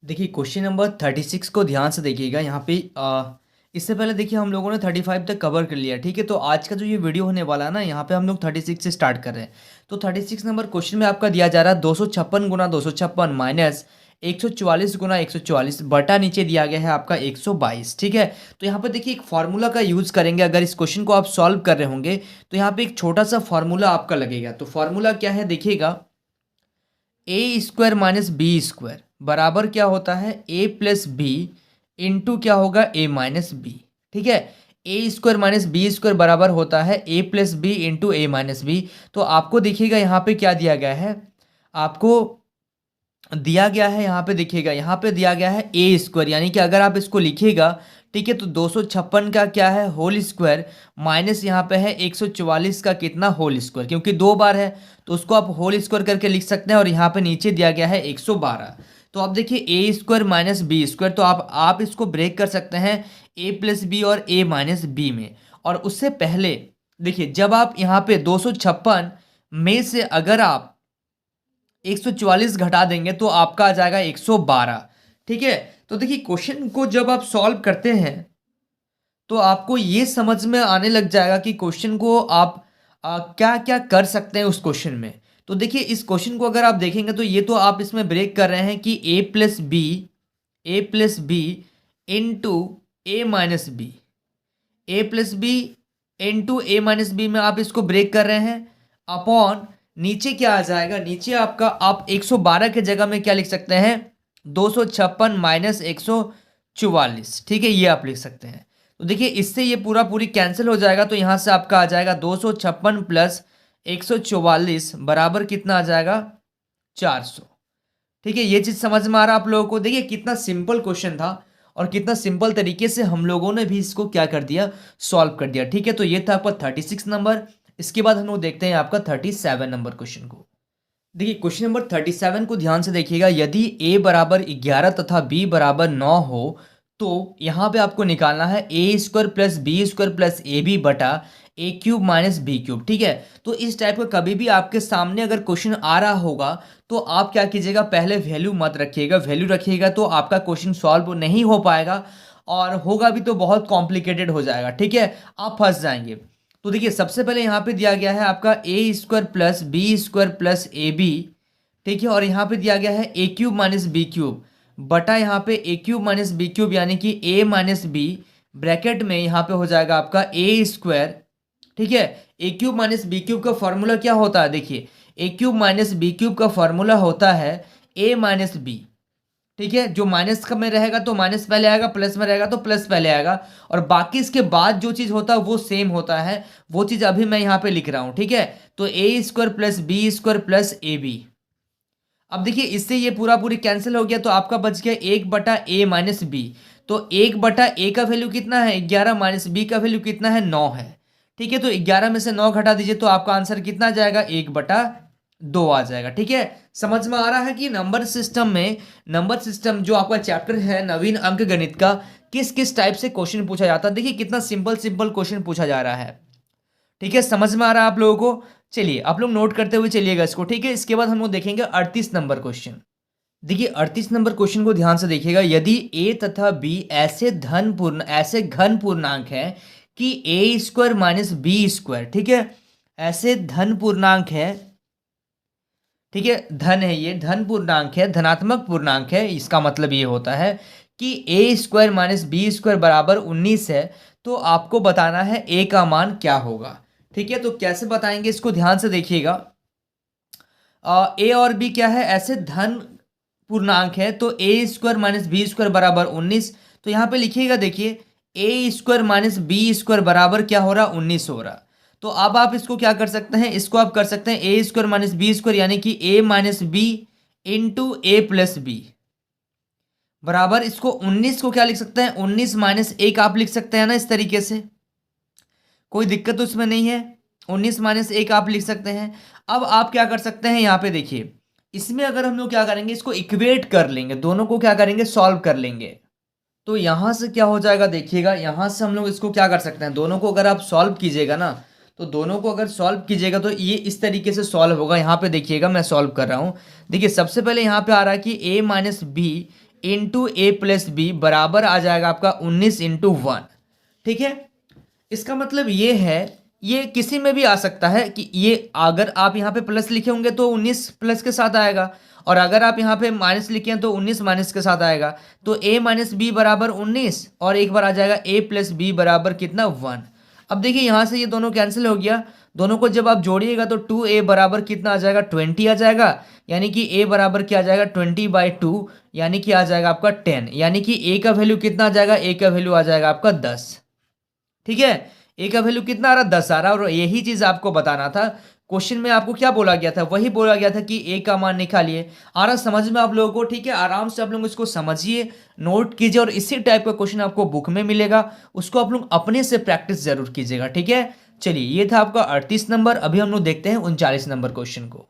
देखिए question number 36 को ध्यान से देखिएगा यहाँ पे इससे पहले देखिए हम लोगों ने 35 तक कवर कर लिया। ठीक है, तो आज का जो ये वीडियो होने वाला है ना, यहाँ पे हम लोग 36 से स्टार्ट कर रहे हैं। तो 36 नंबर क्वेश्चन में आपका दिया जा रहा है 256 गुना 256 माइनस 144 गुना 144 बटा नीचे दिया गया है आपका 122। ठीक है, तो यहाँ पे देखिए एक फार्मूला का यूज करेंगे। अगर इस क्वेश्चन को आप सॉल्व कर रहे होंगे तो यहाँ पे एक छोटा सा फार्मूला आपका लगेगा। तो फार्मूला क्या है देखिएगा, ए स्क्वायर माइनस बी स्क्वायर बराबर क्या होता है, ए प्लस बी इंटू क्या होगा, ए माइनस बी। ठीक है, ए स्क्वायर माइनस बी स्क्वायर बराबर होता है a plus b into a minus b. तो आपको देखिएगा यहाँ पे क्या दिया गया है, आपको दिया गया है यहाँ पे देखिएगा, यहाँ पे दिया गया है ए स्क्वायर, यानी कि अगर आप इसको लिखिएगा, ठीक है, तो 256 का क्या है होल स्क्वायर माइनस यहाँ पे है 144 का कितना होल स्क्वायर, क्योंकि दो बार है तो उसको आप होल स्क्वायर करके लिख सकते हैं। और यहाँ पे नीचे दिया गया है 112। तो आप देखिए ए स्क्वायर माइनस बी स्क्वायर, तो आप इसको ब्रेक कर सकते हैं ए प्लस बी और ए माइनस बी में। और उससे पहले देखिए, जब आप यहाँ पे 256 में से अगर आप 144 घटा देंगे तो आपका आ जाएगा 112। ठीक है, तो देखिए क्वेश्चन को जब आप सॉल्व करते हैं तो आपको ये समझ में आने लग जाएगा कि क्वेश्चन को आप क्या क्या कर सकते हैं उस क्वेश्चन में। तो देखिए इस क्वेश्चन को अगर आप देखेंगे तो ये तो आप इसमें ब्रेक कर रहे हैं कि ए plus b into a minus B, A plus b into a minus B में आप इसको ब्रेक कर रहे हैं अपॉन नीचे क्या आ जाएगा, नीचे आपका आप 112 के जगह में क्या लिख सकते हैं, 256 माइनस 144। ठीक है, ये आप लिख सकते हैं। तो देखिए इससे ये पूरी कैंसिल हो जाएगा, तो यहाँ से आपका आ जाएगा 256 प्लस 144 बराबर कितना आ जाएगा, 400। ठीक है, ये चीज़ समझ में आ रहा है आप लोगों को। देखिए कितना सिंपल क्वेश्चन था और कितना सिंपल तरीके से हम लोगों ने भी इसको क्या कर दिया, सॉल्व कर दिया। ठीक है, तो ये था आपका 36 नंबर। इसके बाद हम लोग देखते हैं आपका 37 नंबर क्वेश्चन को। देखिए क्वेश्चन नंबर 37 को ध्यान से देखिएगा, यदि a बराबर 11 तथा b बराबर 9 हो तो यहाँ पे आपको निकालना है ए square plus B square plus A B बटा A cube minus B cube. ठीक है, तो इस टाइप का कभी भी आपके सामने अगर क्वेश्चन आ रहा होगा तो आप क्या कीजिएगा, पहले वैल्यू मत रखिएगा। वैल्यू रखिएगा तो आपका क्वेश्चन सॉल्व नहीं हो पाएगा और होगा भी तो बहुत कॉम्प्लिकेटेड हो जाएगा। ठीक है, आप फंस जाएंगे। तो देखिए सबसे पहले यहाँ पे दिया गया है आपका A square plus B square plus A B. ठीक है, और यहाँ पे दिया गया है A cube minus B cube बटा यहाँ पे A cube minus B cube, यानी कि ए माइनस बी ब्रैकेट में यहाँ पे हो जाएगा आपका ए स्क्वायर। ठीक है, A cube minus B cube का फॉर्मूला क्या होता है, देखिए ए क्यूब माइनस बी क्यूब का फॉर्मूला होता है ए माइनस बी। ठीक है, जो माइनस का में रहेगा तो माइनस पहले आएगा, प्लस में रहेगा तो प्लस पहले आएगा, और बाकी इसके बाद जो चीज़ होता है वो सेम होता है। वो चीज़ अभी मैं यहाँ पे लिख रहा हूँ। ठीक है, तो A square plus B square plus A B. अब देखिए इससे ये पूरी कैंसिल हो गया, तो आपका बच गया 1/a-b। तो 1/a का वैल्यू कितना है, 11 माइनस बी का वैल्यू कितना है, 9 है। ठीक है, तो 11 में से 9 घटा दीजिए तो आपका आंसर कितना आ जाएगा, 1/2 आ जाएगा। ठीक है, समझ में आ रहा है कि नंबर सिस्टम जो आपका चैप्टर है नवीन अंक गणित का, किस किस टाइप से क्वेश्चन पूछा जाता है। देखिए कितना सिंपल सिंपल क्वेश्चन पूछा जा रहा है। ठीक है, समझ में आ रहा है आप लोगों को। चलिए आप लोग नोट करते हुए चलिएगा इसको। ठीक है, इसके बाद हम लोग देखेंगे 38 नंबर क्वेश्चन। देखिए 38 नंबर क्वेश्चन को ध्यान से देखिएगा, यदि a तथा b ऐसे घन पूर्णांक है कि ए स्क्वायर माइनस बी स्क्वायर, ठीक है, ऐसे धन पूर्णांक है। ठीक है, धन है, ये धन पूर्णांक है, धनात्मक पूर्णांक है। इसका मतलब ये होता है कि ए स्क्वायर माइनस बी स्क्वायर बराबर 19 है, तो आपको बताना है ए का मान क्या होगा। ठीक है, तो कैसे बताएंगे इसको ध्यान से देखिएगा। ए और बी क्या है, ऐसे धन पूर्णांक है, तो A square minus b square बराबर 19। तो यहाँ पे लिखिएगा, देखिए ए स्क्वायर माइनस बी स्क्वायर बराबर क्या हो रहा, 19 हो रहा। तो अब आप इसको क्या कर सकते हैं, इसको आप कर सकते हैं ए स्क्वायर माइनस बी स्क्वायर, यानी कि ए minus B into A plus B बराबर, इसको 19 को क्या लिख सकते हैं, 19 माइनस 1 आप लिख सकते हैं ना, इस तरीके से कोई दिक्कत तो इसमें नहीं है। 19 माइनस 1 आप लिख सकते हैं। अब आप क्या कर सकते हैं, यहाँ पे देखिए इसमें अगर हम लोग क्या करेंगे, इसको इक्वेट कर लेंगे, दोनों को क्या करेंगे, सॉल्व कर लेंगे। तो यहाँ से क्या हो जाएगा, देखिएगा यहाँ से हम लोग इसको क्या कर सकते हैं, दोनों को अगर आप सॉल्व कीजिएगा ना, तो दोनों को अगर सॉल्व कीजिएगा तो ये इस तरीके से सॉल्व होगा। यहाँ पे देखिएगा मैं सॉल्व कर रहा हूँ। देखिए सबसे पहले यहाँ पे आ रहा है कि a minus B into A plus B बराबर आ जाएगा आपका 19 इंटू 1। ठीक है, इसका मतलब ये है, ये किसी में भी आ सकता है कि ये अगर आप यहाँ पे प्लस लिखे होंगे तो 19 प्लस के साथ आएगा, और अगर आप यहाँ पे माइनस लिखे हैं तो 19 माइनस के साथ आएगा। तो a माइनस बी बराबर 19, और एक बार आ जाएगा a प्लस बी बराबर कितना 1। अब देखिए यहाँ से ये दोनों कैंसिल हो गया, दोनों को जब आप जोड़िएगा तो 2a बराबर कितना आ जाएगा 20 आ जाएगा, यानी कि a बराबर क्या आ जाएगा 20/2, यानी कि आ जाएगा आपका 10, यानी कि a का वैल्यू कितना आ जाएगा, a का वैल्यू आ जाएगा आपका 10। ठीक है, ए का वैल्यू कितना आ रहा 10 आ रहा, और यही चीज आपको बताना था। क्वेश्चन में आपको क्या बोला गया था, वही बोला गया था कि ए का मान निकालिए। आ रहा समझ में आप लोगों को? ठीक है, आराम से आप लोग इसको समझिए, नोट कीजिए, और इसी टाइप का क्वेश्चन आपको बुक में मिलेगा, उसको आप लोग अपने से प्रैक्टिस जरूर कीजिएगा। ठीक है, चलिए ये था आपका 38 नंबर। अभी हम लोग देखते हैं 39 नंबर क्वेश्चन को।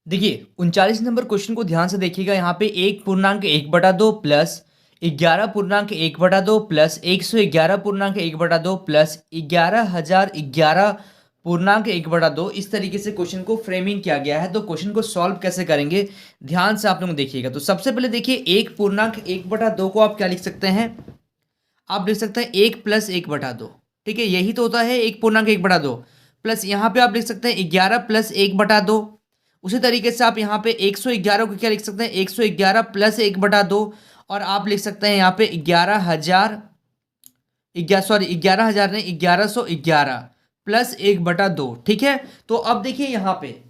देखिए 39 नंबर क्वेश्चन को ध्यान से देखिएगा। यहाँ पे 1.1/2 प्लस 11.1/2 प्लस 111.1/2 प्लस 11,011.1/2, इस तरीके से क्वेश्चन को फ्रेमिंग किया गया है। तो क्वेश्चन को सॉल्व कैसे करेंगे, ध्यान से आप लोग देखिएगा। तो सबसे पहले देखिए 1.1/2 को आप क्या लिख सकते हैं, आप लिख सकते हैं 1 + 1/2। ठीक है, यही तो होता है 1.1/2, प्लस यहाँ पे आप लिख सकते हैं 11 + 1/2। उसी तरीके से आप यहाँ पे 111 को क्या लिख सकते हैं, 111 + 1/2, और आप लिख सकते हैं यहाँ पे 11,000 नहीं 1111 + 1/2। ठीक है, तो अब देखिए यहाँ पे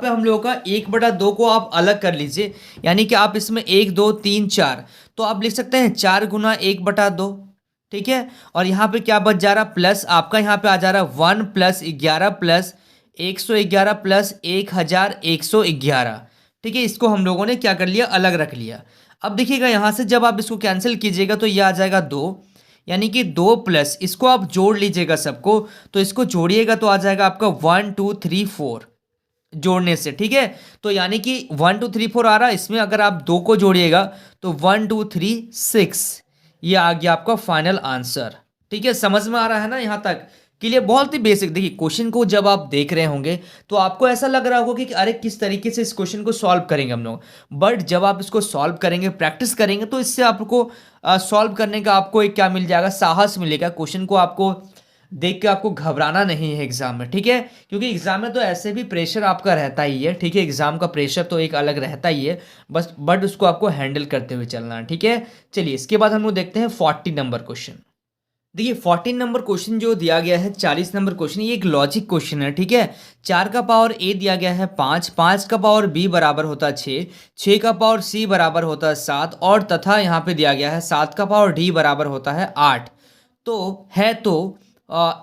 हम लोगों का 1/2 को आप अलग कर लीजिए, यानी कि आप इसमें 1 2 3 4, तो आप लिख सकते हैं 4 × 1/2। ठीक है, और यहाँ पे क्या बच जा रहा, प्लस आपका यहाँ पे आ जा रहा 1 + 11 + 111 + 1111। ठीक है, इसको हम लोगों ने क्या कर लिया, अलग रख लिया। अब देखिएगा यहाँ से जब आप इसको कैंसिल कीजिएगा तो ये आ जाएगा 2, यानी कि 2 प्लस इसको आप जोड़ लीजिएगा सबको, तो इसको जोड़िएगा तो आ जाएगा आपका 1 2 3 4 जोड़ने से। ठीक है, तो यानी कि 1 2 3 4 आ रहा है, इसमें अगर आप 2 को जोड़िएगा तो 1 2 3 6, ये आ गया आपका फाइनल आंसर। ठीक है, समझ में आ रहा है ना यहाँ तक के लिए? बहुत ही बेसिक। देखिए क्वेश्चन को जब आप देख रहे होंगे तो आपको ऐसा लग रहा होगा कि अरे किस तरीके से इस क्वेश्चन को सॉल्व करेंगे हम लोग, बट जब आप इसको सॉल्व करेंगे, प्रैक्टिस करेंगे, तो इससे आपको सॉल्व करने का आपको एक क्या मिल जाएगा, साहस मिलेगा। क्वेश्चन को आपको देख के आपको घबराना नहीं है एग्जाम में। ठीक है, क्योंकि एग्जाम में तो ऐसे भी प्रेशर आपका रहता ही है। ठीक है, एग्जाम का प्रेशर तो एक अलग रहता ही है, बस बट उसको आपको हैंडल करते हुए चलना है। ठीक है, चलिए इसके बाद हम लोग देखते हैं 40 नंबर क्वेश्चन। देखिए 14 नंबर क्वेश्चन जो दिया गया है, 40 नंबर क्वेश्चन, ये एक लॉजिक क्वेश्चन है। ठीक है, 4 का पावर a दिया गया है 5, 5 का पावर b बराबर होता है 6, 6 का पावर c बराबर होता है 7, और तथा यहाँ पे दिया गया है 7 का पावर d बराबर होता है 8। तो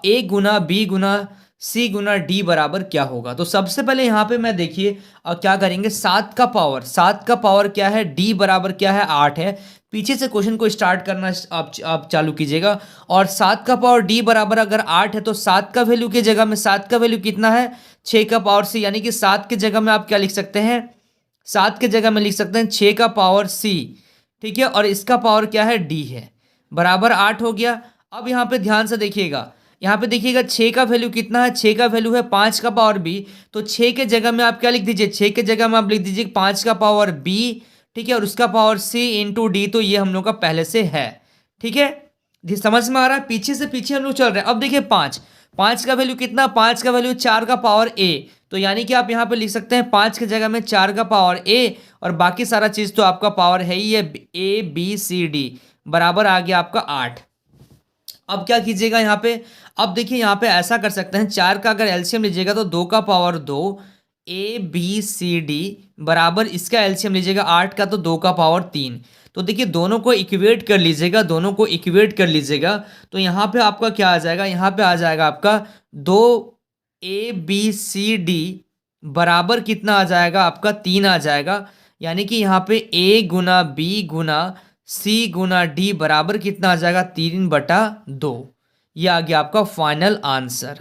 a Guna b Guna c Guna d बराबर क्या होगा। तो सबसे पहले यहाँ पे मैं देखिए क्या करेंगे, 7 का पावर क्या है, d बराबर क्या है 8 है। पीछे से क्वेश्चन को स्टार्ट करना आप चालू कीजिएगा, और 7 का पावर d बराबर अगर 8 है तो 7 का वैल्यू की जगह में 7 का वैल्यू कितना है, 6 का पावर c, यानी कि 7 की जगह में आप क्या लिख सकते हैं, 7 की जगह में लिख सकते हैं 6 का पावर c। ठीक है, और इसका पावर क्या है, d है, बराबर 8 हो गया। अब यहाँ पे ध्यान से देखिएगा, यहाँ पे देखिएगा 6 का वैल्यू कितना है, 6 का वैल्यू है 5 का पावर b, तो 6 के जगह में आप क्या लिख दीजिए, 6 के जगह में आप लिख दीजिए 5 का पावर b। ठीक है, और उसका पावर c इंटू डी, तो ये हम लोग का पहले से है। ठीक है, समझ में आ रहा है? पीछे से पीछे हम लोग चल रहे हैं। अब देखिए 5 का वैल्यू कितना, 5 का वैल्यू 4 का पावर a, तो यानी कि आप यहाँ पे लिख सकते हैं 5 की जगह में 4 का पावर a, और बाकी सारा चीज तो आपका पावर है ही है, a b c d, बराबर आ गया आपका 8। अब क्या कीजिएगा यहाँ पे, अब देखिए यहाँ पे ऐसा कर सकते हैं, 4 का अगर एलसीएम लीजिएगा तो 2 का power 2, A B C D, बराबर इसका एलसीएम लीजिएगा 8 का तो 2 का पावर 3। तो देखिए दोनों को इक्वेट कर लीजिएगा, तो यहाँ पे आपका क्या आ जाएगा, यहाँ पे आ जाएगा आपका 2 ABCD बराबर कितना आ जाएगा आपका 3 आ जाएगा, यानी कि यहाँ पे A Guna B Guna C Guna D बराबर कितना आ जाएगा 3/2। ये आ गया आपका फाइनल आंसर।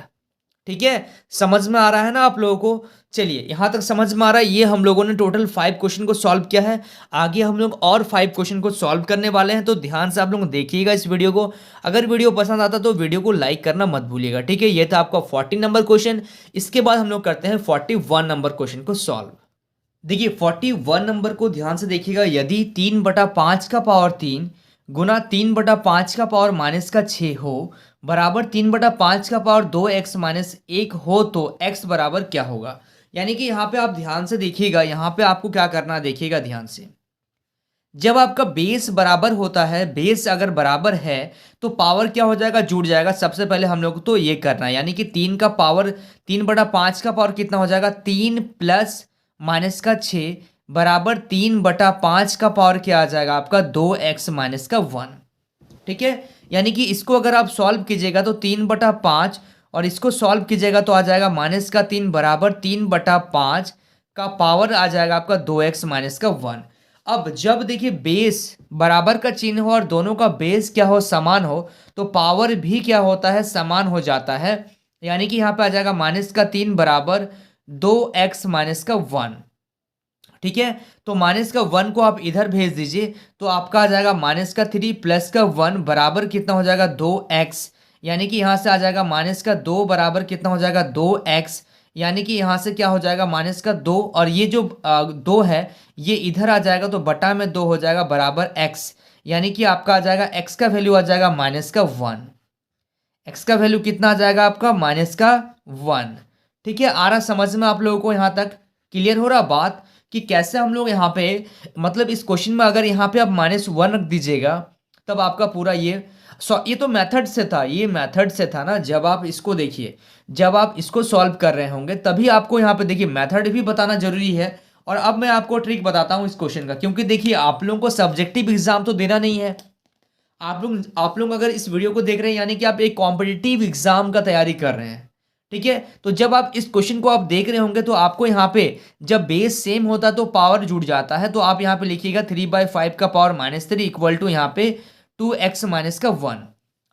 ठीक है, समझ में आ रहा है ना आप लोगों को? चलिए यहाँ तक समझ में आ रहा है। ये हम लोगों ने टोटल 5 क्वेश्चन को सॉल्व किया है। आगे हम लोग और 5 क्वेश्चन को सॉल्व करने वाले हैं, तो ध्यान से आप लोग देखिएगा इस वीडियो को। अगर वीडियो पसंद आता तो वीडियो को लाइक करना मत भूलिएगा। ठीक है, ये था आपका 40 नंबर क्वेश्चन। इसके बाद हम लोग करते हैं 41 नंबर क्वेश्चन को सॉल्व। देखिए 41 नंबर को ध्यान से देखिएगा, यदि 3/5 का पावर 3 गुना 3/5 का पावर -6 हो बराबर 3/5 का पावर 2x -1 हो तो x बराबर क्या होगा। यानी कि यहाँ पे आप ध्यान से देखिएगा, यहाँ पे आपको क्या करना है देखिएगा ध्यान से। जब आपका बेस बराबर होता है, बेस अगर बराबर है तो पावर क्या हो जाएगा, जुड़ जाएगा। सबसे पहले हम लोग को तो ये करना है, यानी कि 3/5 का पावर कितना हो जाएगा, 3 प्लस -6 बराबर 3/5 का पावर क्या आ जाएगा आपका, 2x -1। ठीक है, यानी कि इसको अगर आप सॉल्व कीजिएगा तो 3/5 और इसको सॉल्व कीजिएगा तो आ जाएगा -3 बराबर 3/5 का पावर आ जाएगा आपका 2x -1। अब जब देखिए बेस बराबर का चिन्ह हो और दोनों का बेस क्या हो, समान हो, तो पावर भी क्या होता है, समान हो जाता है। यानी कि यहाँ पे आ जाएगा -3 बराबर 2x -1। ठीक है, तो -1 को आप इधर भेज दीजिए तो आपका आ जाएगा -3 प्लस का 1 बराबर कितना हो जाएगा, 2x। यानी कि यहाँ से आ जाएगा -2 बराबर कितना हो जाएगा, 2x। यानी कि यहाँ से क्या हो जाएगा, -2 और ये जो 2 है ये इधर आ जाएगा तो बटा में 2 हो जाएगा बराबर x। यानी कि आपका आ जाएगा x का वैल्यू आ जाएगा -1। x का वैल्यू कितना आ जाएगा आपका, -1। ठीक है, आ रहा समझ में आप लोगों को, यहाँ तक क्लियर हो रहा बात कि कैसे हम लोग यहाँ पे, मतलब इस क्वेश्चन में अगर यहाँ पे आप -1 रख दीजिएगा तब आपका पूरा ये तो मेथड से था, ये मेथड से था ना। जब आप इसको देखिए, जब आप इसको सॉल्व कर रहे होंगे तभी आपको यहाँ पे देखिए मेथड भी बताना जरूरी है। और अब मैं आपको ट्रिक बताता हूँ इस क्वेश्चन का, क्योंकि देखिए आप लोगों को सब्जेक्टिव एग्जाम तो देना नहीं है। आप लोग अगर इस वीडियो को देख रहे हैं यानी कि आप एक कॉम्पिटिटिव एग्जाम का तैयारी कर रहे हैं। ठीक है, तो जब आप इस क्वेश्चन को आप देख रहे होंगे तो आपको यहाँ पे जब बेस सेम होता तो पावर जुड़ जाता है, तो आप यहाँ पे लिखिएगा 3/5 का पावर -3 इक्वल टू यहाँ पे 2x -1।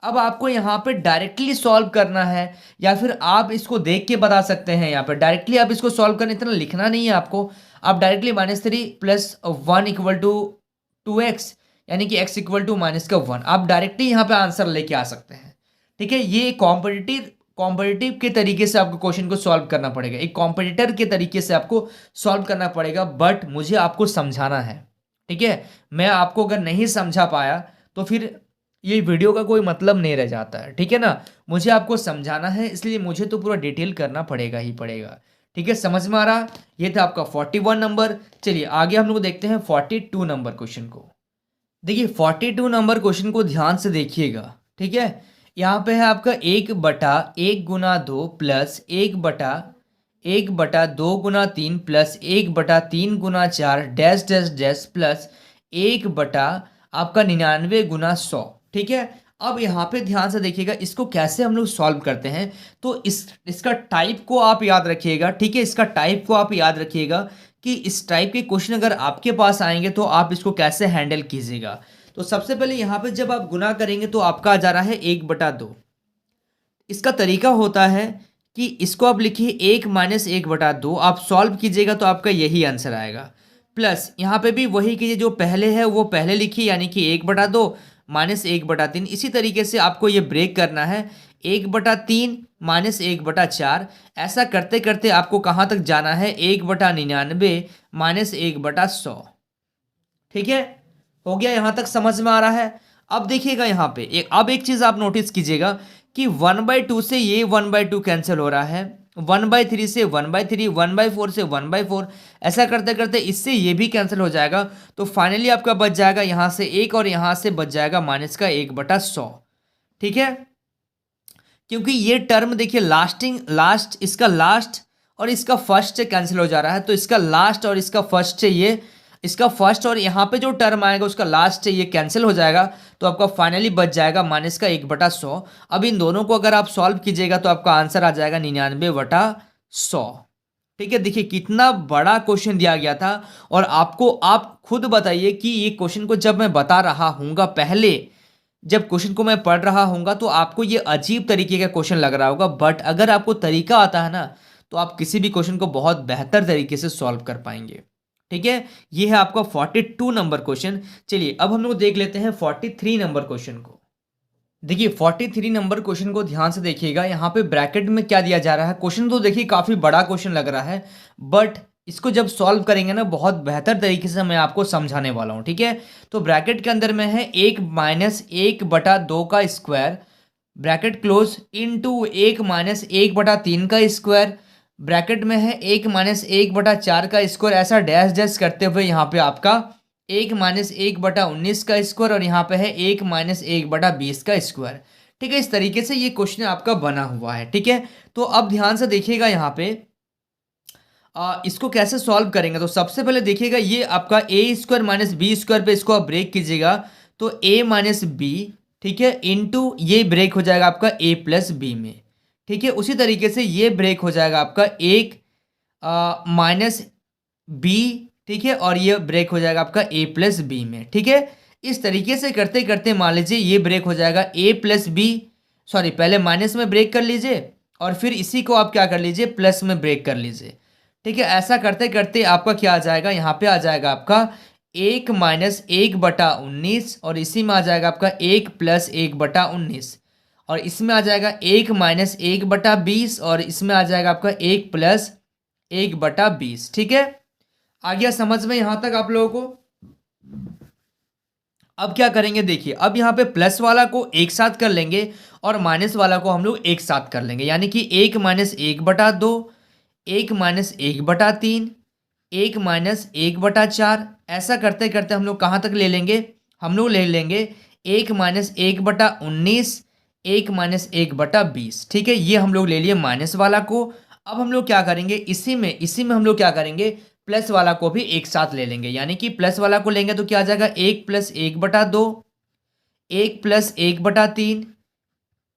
अब आपको यहाँ पे डायरेक्टली सॉल्व करना है या फिर आप इसको देख के बता सकते हैं। यहाँ पे डायरेक्टली आप इसको सॉल्व करने, इतना लिखना नहीं है आपको। आप डायरेक्टली -3 + 1 इक्वल टू 2x, यानी कि x इक्वल टू -1, आप डायरेक्टली यहाँ पे आंसर लेके आ सकते हैं। ठीक है, ये कॉम्पिटिटिव के तरीके से आपको क्वेश्चन को सॉल्व करना पड़ेगा, एक कॉम्पिटिटर के तरीके से आपको सॉल्व करना पड़ेगा, बट मुझे आपको समझाना है। ठीक है, मैं आपको अगर नहीं समझा पाया तो फिर ये वीडियो का कोई मतलब नहीं रह जाता है। ठीक है ना, मुझे आपको समझाना है, इसलिए मुझे तो पूरा डिटेल करना पड़ेगा ही पड़ेगा। ठीक है, समझ में आ रहा। ये था आपका 41 नंबर। चलिए आगे हम लोग देखते हैं 42 नंबर क्वेश्चन को। देखिए 42 नंबर क्वेश्चन को ध्यान से देखिएगा। ठीक है, यहाँ पे है आपका 1/1 गुना 2 प्लस 1/1/2 गुना 3 प्लस 1/3 गुना 4 डैश डैश डैश प्लस 1/ आपका 99 गुना 100। ठीक है, अब यहाँ पे ध्यान से देखिएगा इसको कैसे हम लोग सॉल्व करते हैं। तो इसका टाइप को आप याद रखिएगा। ठीक है, इसका टाइप को आप याद रखिएगा कि इस टाइप के क्वेश्चन अगर आपके पास आएंगे तो आप इसको कैसे हैंडल कीजिएगा। तो सबसे पहले यहाँ पे जब आप गुना करेंगे तो आपका आ जा रहा है 1/2। इसका तरीका होता है कि इसको आप लिखिए 1 - 1/2, आप सॉल्व कीजिएगा तो आपका यही आंसर आएगा। प्लस यहाँ पे भी वही कीजिए, जो पहले है वो पहले लिखिए, यानी कि 1/2 - 1/3। इसी तरीके से आपको ये ब्रेक करना है 1/3 - 1/4। ऐसा करते करते आपको कहाँ तक जाना है, 1/99 - 1/100। ठीक है, हो गया, यहाँ तक समझ में आ रहा है। अब देखिएगा यहाँ पे अब एक चीज आप नोटिस कीजिएगा कि 1/2 से ये 1/2 कैंसिल हो रहा है, 1/3 से 1/3, 1/4 से 1/4। ऐसा करते करते इससे ये भी कैंसिल हो जाएगा, तो फाइनली आपका बच जाएगा यहाँ से 1 और यहाँ से बच जाएगा -1/100। ठीक है, क्योंकि ये टर्म देखिए लास्ट इसका लास्ट और इसका फर्स्ट से कैंसिल हो जा रहा है, तो इसका लास्ट और इसका फर्स्ट से ये, इसका फर्स्ट और यहाँ पे जो टर्म आएगा उसका लास्ट से ये कैंसिल हो जाएगा, तो आपका फाइनली बच जाएगा -1/100। अब इन दोनों को अगर आप सॉल्व कीजिएगा तो आपका आंसर आ जाएगा 99/100। ठीक है, देखिए कितना बड़ा क्वेश्चन दिया गया था। और आपको आप खुद बताइए कि ये क्वेश्चन को जब मैं बता रहा हूँगा, पहले जब क्वेश्चन को मैं पढ़ रहा हूँगा तो आपको ये अजीब तरीके का क्वेश्चन लग रहा होगा, बट अगर आपको तरीका आता है ना तो आप किसी भी क्वेश्चन को बहुत बेहतर तरीके से सॉल्व कर पाएंगे। ठीक है, ये है आपका 42 नंबर क्वेश्चन। चलिए अब हम लोग देख लेते हैं 43 नंबर क्वेश्चन को। देखिए 43 नंबर क्वेश्चन को ध्यान से देखिएगा, यहाँ पे ब्रैकेट में क्या दिया जा रहा है। क्वेश्चन तो देखिए काफी बड़ा क्वेश्चन लग रहा है, बट इसको जब सॉल्व करेंगे ना बहुत बेहतर तरीके से मैं आपको समझाने वाला हूँ, ठीक है। तो ब्रैकेट के अंदर में है 1 - 1/2 का स्क्वायर, ब्रैकेट क्लोज, इनटू 1 - 1/3 का स्क्वायर, ब्रैकेट में है 1 - 1/4 का स्क्वायर, ऐसा डैश डैश करते हुए यहाँ पे आपका 1 - 1/19 का स्क्वायर और यहाँ पे है 1 - 1/20 का स्क्वायर, ठीक है। इस तरीके से ये क्वेश्चन आपका बना हुआ है, ठीक है। तो अब ध्यान से देखिएगा यहाँ पे इसको कैसे सॉल्व करेंगे। तो सबसे पहले देखिएगा ये आपका a² - b² पे इसको आप ब्रेक कीजिएगा तो a - b, ठीक है, इनटू ये ब्रेक हो जाएगा आपका a+b में, ठीक है। उसी तरीके से ये ब्रेक हो जाएगा आपका 1 - b, ठीक है, और ये ब्रेक हो जाएगा आपका a+b में, ठीक है। इस तरीके से करते करते मान लीजिए ये ब्रेक हो जाएगा a+b, सॉरी पहले माइनस में ब्रेक कर लीजिए और फिर इसी को आप क्या कर लीजिए प्लस में ब्रेक कर लीजिए, ठीक है। ऐसा करते करते आपका क्या आ जाएगा, यहाँ पे आ जाएगा आपका 1 - 1/19 और इसी में आ जाएगा आपका 1+1/19 और इसमें आ जाएगा 1 - 1/20 और इसमें आ जाएगा आपका 1+1/20, ठीक है। आ गया समझ में यहाँ तक आप लोगों को। अब क्या करेंगे देखिए, अब यहाँ पे प्लस वाला को एक साथ कर लेंगे और माइनस वाला को हम लोग एक साथ कर लेंगे, यानी कि 1 - 1/2, 1 - 1/3, 1 - 1/4, ऐसा करते करते हम लोग कहाँ तक ले लेंगे, हम लोग ले लेंगे 1 - 1/19, 1 - 1/20, ठीक है। ये हम लोग ले लिए माइनस वाला को। अब हम लोग क्या करेंगे, इसी में हम लोग क्या करेंगे, प्लस वाला को भी एक साथ ले लेंगे, यानी कि प्लस वाला को लेंगे तो क्या आ जाएगा 1+1/2, 1+1/3,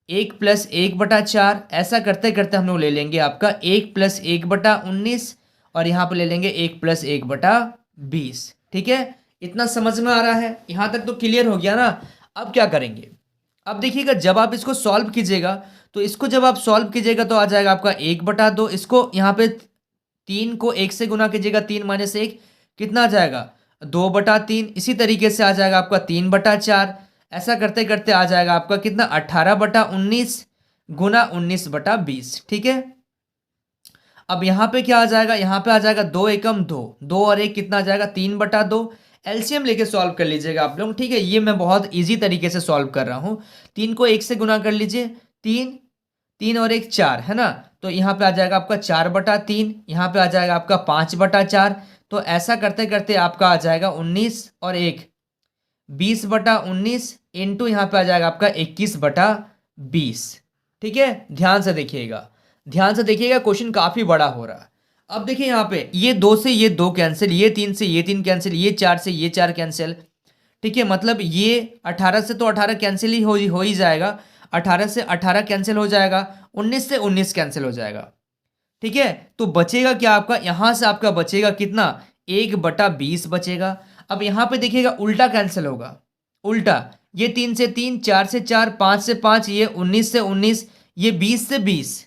1+1/4, ऐसा करते करते हम लोग ले लेंगे आपका 1+1/19 और यहाँ पे ले लेंगे 1+1/20, ठीक है। इतना समझ में आ रहा है, यहाँ तक तो क्लियर हो गया ना। अब क्या करेंगे, अब देखिएगा जब आप इसको सॉल्व कीजिएगा तो इसको जब आप सॉल्व कीजिएगा तो आ जाएगा आपका 1/2, इसको यहाँ पे 3 को 1 से गुना कीजिएगा, 3 - 1 कितना आ जाएगा 2/3, इसी तरीके से आ जाएगा आपका 3/4, ऐसा करते करते आ जाएगा आपका कितना 18/19 गुना 19/20, ठीक है। अब यहाँ पे क्या आ जाएगा, यहाँ पे आ जाएगा 2 एकम 2, 2 और 1 कितना आ जाएगा 3/2, एलसीएम लेके सॉल्व कर लीजिएगा आप लोग, ठीक है। ये मैं बहुत इजी तरीके से सॉल्व कर रहा हूँ। 3 को 1 से गुना कर लीजिए, 3, 3 और 1 4 है ना, तो यहाँ पे आ जाएगा आपका 4/3, यहाँ पे आ जाएगा आपका 5/4, तो ऐसा करते करते आपका आ जाएगा 19 और 1 20/19 इंटू यहाँ पे आ जाएगा आपका 21/20, ठीक है। ध्यान से देखिएगा, ध्यान से देखिएगा, क्वेश्चन काफी बड़ा हो रहा है। अब देखिए यहाँ पे ये 2 से ये 2 कैंसिल, ये 3 से ये 3 कैंसिल, ये 4 से ये 4 कैंसिल, ठीक है। मतलब ये 18 से तो 18 कैंसिल ही हो ही जाएगा, 18 से 18 कैंसिल हो जाएगा, 19 से 19 कैंसिल हो जाएगा, ठीक है। तो बचेगा क्या आपका, यहां से आपका बचेगा कितना 1/20 बचेगा। अब यहां पे देखिएगा उल्टा कैंसिल होगा, उल्टा, ये 3 से 3, 4 से 4, 5 से 5, ये 19 से 19, ये 20 से 20,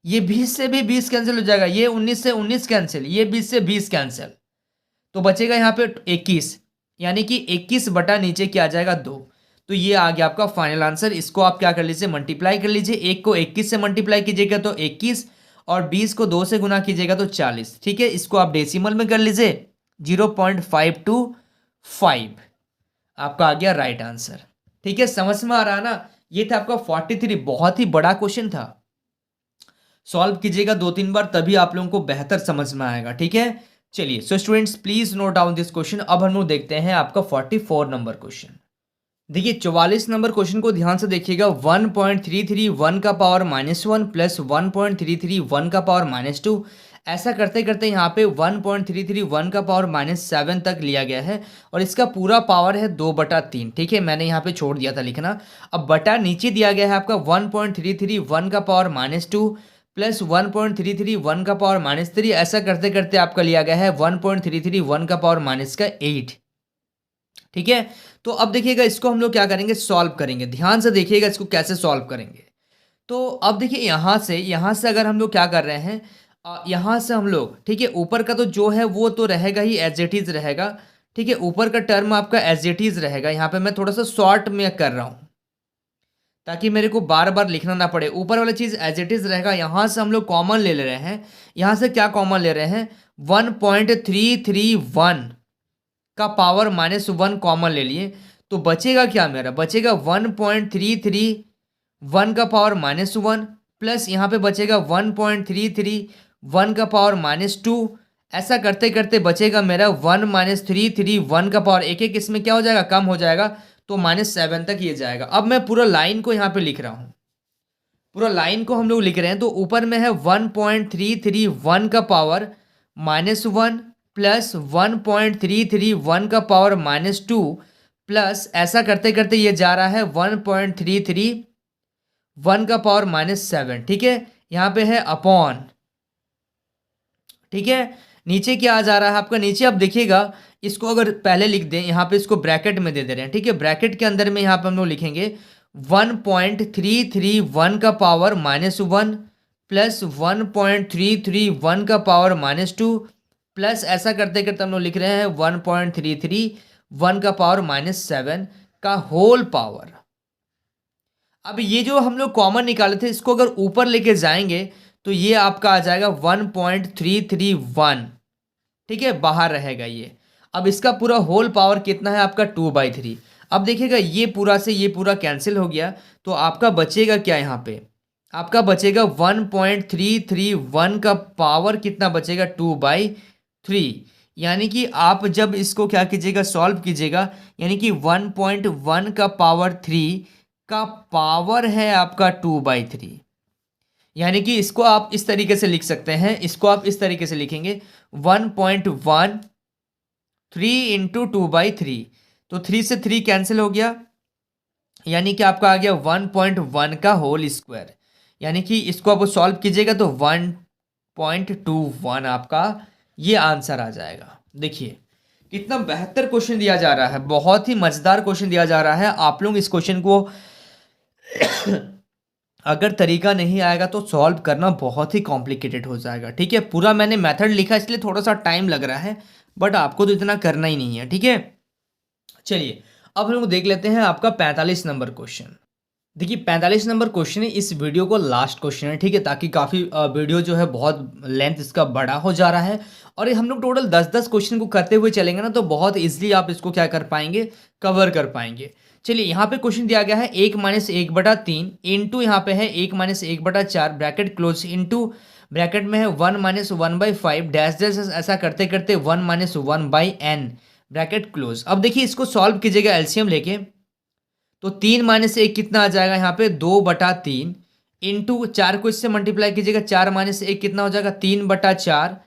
ये 20 से भी 20 कैंसिल हो जाएगा, ये 19 से 19 कैंसिल, ये 20 से 20 कैंसिल, तो बचेगा यहाँ पे 21, यानी कि 21 बटा नीचे क्या आ जाएगा 2। तो ये आ गया आपका फाइनल आंसर। इसको आप क्या कर लीजिए मल्टीप्लाई कर लीजिए, 1 को 21 से मल्टीप्लाई कीजिएगा तो 21 और 20 को 2 से गुना कीजिएगा तो 40, ठीक है। इसको आप डेसिमल में कर लीजिए 0.525, आपका आ गया राइट आंसर, ठीक है। समझ में आ रहा है ना। ये था आपका 43, बहुत ही बड़ा क्वेश्चन था, सॉल्व कीजिएगा 2-3 बार तभी आप लोगों को बेहतर समझ में आएगा, ठीक है। चलिए so students please note down this question. अब हम लोग देखते हैं आपका 44 नंबर क्वेश्चन। देखिए 44 नंबर क्वेश्चन को ध्यान से देखिएगा, 1.331 का पावर -1 प्लस 1.331 का पावर -2, ऐसा करते करते यहाँ पे 1.331 का पावर -7 तक लिया गया है और इसका पूरा पावर है 2/3, ठीक है। मैंने यहाँ पे छोड़ दिया था लिखना। अब बटा नीचे दिया गया है आपका 1.331 का पावर -2 प्लस 1.331 का पावर -3, ऐसा करते करते आपका लिया गया है 1.331 का पावर -8, ठीक है। तो अब देखिएगा इसको हम लोग क्या करेंगे, सॉल्व करेंगे। ध्यान से देखिएगा इसको कैसे सॉल्व करेंगे। तो अब देखिए यहाँ से अगर हम लोग क्या कर रहे हैं, यहाँ से हम लोग, ठीक है, ऊपर का तो जो है वो तो रहेगा ही, एज इट इज रहेगा, ठीक है। ऊपर का टर्म आपका एज इट इज रहेगा। यहाँ पे मैं थोड़ा सा शॉर्ट में कर रहा हूँ ताकि मेरे को बार बार लिखना ना पड़े। ऊपर वाला चीज़ एज इट इज रहेगा। यहाँ से हम लोग कॉमन ले रहे हैं, यहाँ से क्या कॉमन ले रहे हैं 1.331 का पावर -1 कॉमन ले लिए तो बचेगा क्या मेरा, बचेगा 1.331 का पावर -1 प्लस यहाँ पे बचेगा 1.331 का पावर -2। ऐसा करते करते बचेगा मेरा 1 - 331 का पावर, एक एक इसमें क्या हो जाएगा, कम हो जाएगा, तो -7 तक ये जाएगा। अब मैं पूरा लाइन को यहाँ पे लिख रहा हूँ, पूरा लाइन को हम लोग लिख रहे हैं। तो ऊपर में है 1.331 का पावर -1 प्लस 1.331 का पावर -2 प्लस ऐसा करते करते ये जा रहा है 1.331 का पावर -7। ठीक है, यहाँ पे है अपॉन, ठीक है। नीचे क्या आ जा रहा है आपका, नीचे आप देखिएगा, इसको अगर पहले लिख दें, यहाँ पे इसको ब्रैकेट में दे दे रहे हैं, ठीक है। ब्रैकेट के अंदर में यहाँ पे हम लोग लिखेंगे 1.331 का पावर -1 प्लस 1.331 का पावर -2 प्लस ऐसा करते करते हम लोग लिख रहे हैं 1.331 का पावर -7 का होल पावर। अब ये जो हम लोग कॉमन निकाले थे, इसको अगर ऊपर लेके जाएंगे तो ये आपका आ जाएगा 1.331, ठीक है, बाहर रहेगा ये। अब इसका पूरा होल पावर कितना है आपका 2/3। अब देखिएगा ये पूरा से ये पूरा कैंसिल हो गया, तो आपका बचेगा क्या, यहाँ पे आपका बचेगा 1.331 का पावर कितना बचेगा 2/3। यानी कि आप जब इसको क्या कीजिएगा, सॉल्व कीजिएगा, यानी कि 1.1 का पावर 3 का पावर है आपका 2/3। यानी कि इसको आप इस तरीके से लिख सकते हैं, इसको आप इस तरीके से लिखेंगे 1.1 3 इंटू 2/3, तो 3 से 3 कैंसिल हो गया, यानी कि आपका आ गया 1.1 का होल स्क्वायर। यानी कि इसको आप सॉल्व कीजिएगा तो 1.21 आपका ये आंसर आ जाएगा। देखिए कितना बेहतर क्वेश्चन दिया जा रहा है, बहुत ही मजेदार क्वेश्चन दिया जा रहा है। आप लोग इस क्वेश्चन को अगर तरीका नहीं आएगा तो सॉल्व करना बहुत ही कॉम्प्लिकेटेड हो जाएगा, ठीक है। पूरा मैंने मेथड लिखा इसलिए थोड़ा सा टाइम लग रहा है, बट आपको तो इतना करना ही नहीं है, ठीक है। चलिए अब हम लोग देख लेते हैं आपका 45 नंबर क्वेश्चन। देखिए 45 नंबर क्वेश्चन है, इस वीडियो को लास्ट क्वेश्चन है, ठीक है, ताकि काफ़ी वीडियो जो है बहुत लेंथ इसका बड़ा हो जा रहा है, और ये हम लोग टोटल 10-10 क्वेश्चन को करते हुए चलेंगे ना, तो बहुत ईजिली आप इसको क्या कर पाएंगे, कवर कर पाएंगे। चलिए यहाँ पे क्वेश्चन दिया गया है 1-1/3 इंटू यहाँ पे है 1-1/4 ब्रैकेट क्लोज इंटू ब्रैकेट में है 1-1/5 डैश डैश, ऐसा करते करते 1-1/n ब्रैकेट क्लोज। अब देखिए इसको सॉल्व कीजिएगा एलसीएम लेके, तो 3-1 कितना आ जाएगा यहाँ पे 2/3 इंटू 4 को इससे मल्टीप्लाई कीजिएगा, 4-1 कितना हो जाएगा 3/4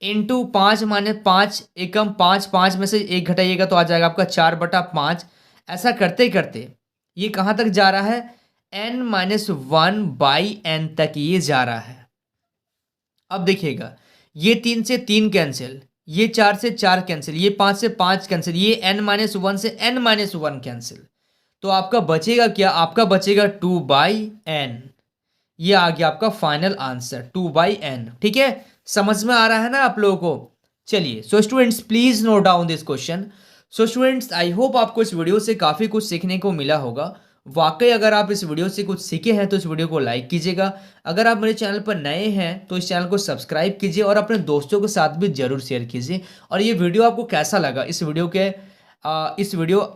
इंटू 5-5 एकम 5 में से 1 घटाइएगा तो आ जाएगा आपका 4/5। ऐसा करते करते ये कहाँ तक जा रहा है, n-1/n तक ये जा रहा है। अब देखिएगा ये 3 से 3 कैंसिल, ये 4 से 4 कैंसिल, ये 5 से 5 कैंसिल, ये n-1 से n-1 कैंसिल, तो आपका बचेगा क्या, आपका बचेगा 2/n। ये आ गया आपका फाइनल आंसर 2/n, ठीक है। समझ में आ रहा है ना आप लोगों को। चलिए so students please note down this question. So students I hope आपको इस वीडियो से काफ़ी कुछ सीखने को मिला होगा। वाकई अगर आप इस वीडियो से कुछ सीखे हैं तो इस वीडियो को लाइक कीजिएगा। अगर आप मेरे चैनल पर नए हैं तो इस चैनल को सब्सक्राइब कीजिए और अपने दोस्तों के साथ भी जरूर शेयर कीजिए। और ये वीडियो आपको कैसा लगा,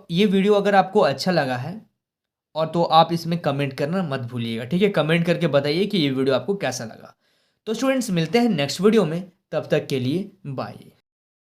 ये वीडियो अगर आपको अच्छा लगा है और तो आप इसमें कमेंट करना मत भूलिएगा, ठीक है। कमेंट करके बताइए कि ये वीडियो आपको कैसा लगा। तो स्टूडेंट्स मिलते हैं नेक्स्ट वीडियो में, तब तक के लिए बाय।